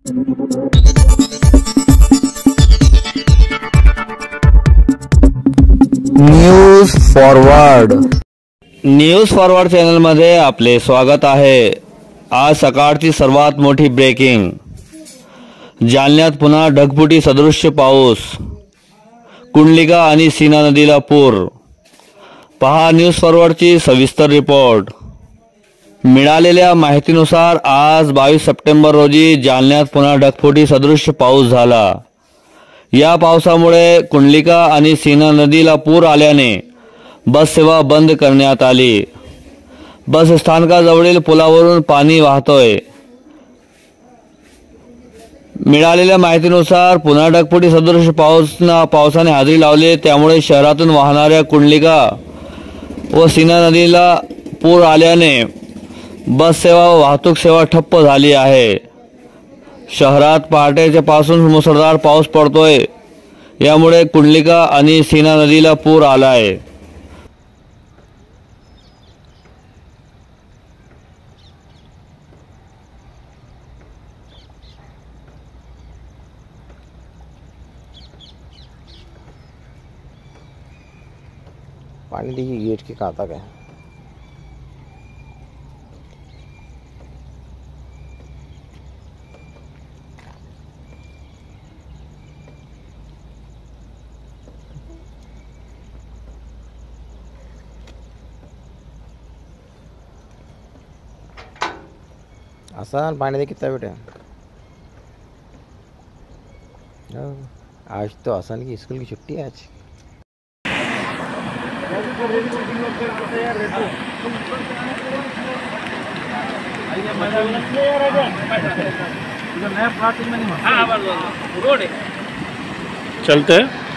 News forward चॅनलमध्ये आपले स्वागत आहे। आज सकाळची सर्वात मोठी ब्रेकिंग। जालन्यात पुन्हा ढगफुटी सदृश्य पाऊस, कुंडलिका आणि सीना नदीला पूर। पहा न्यूज फॉरवर्डची सविस्तर रिपोर्ट। मिळालेल्या माहितीनुसार आज 22 सप्टेंबर रोजी जालन्यात पुन्हा ढगफुटी सदृश्य पाऊस झाला। या पावसामुळे कुंडलिका आणि सीना नदीला पूर आल्याने बस सेवा बंद करण्यात आली। बस स्थानकाजवळील पुलावरून पाणी वाहतोय। मिळालेल्या माहितीनुसार पुन्हा ढगफुटी सदृश्य पावसाने हजेरी लावली, त्यामुळे शहरातून वाहणाऱ्या कुंडलिका व सीना नदीला पूर आल्याने बस सेवा व वाहतूक सेवा ठप्प झाली आहे। शहरात पहाटेच्या पासून मुसळधार पाऊस पडतोय, यामुळे कुंडलिका आणि सीना नदीला पूर आलाय। पानी देखिए गेट के कहाँ तक है। आसान पानी दे कितना बेटा। आज तो आसान की स्कूल की छुट्टी है आज। चलते हैं।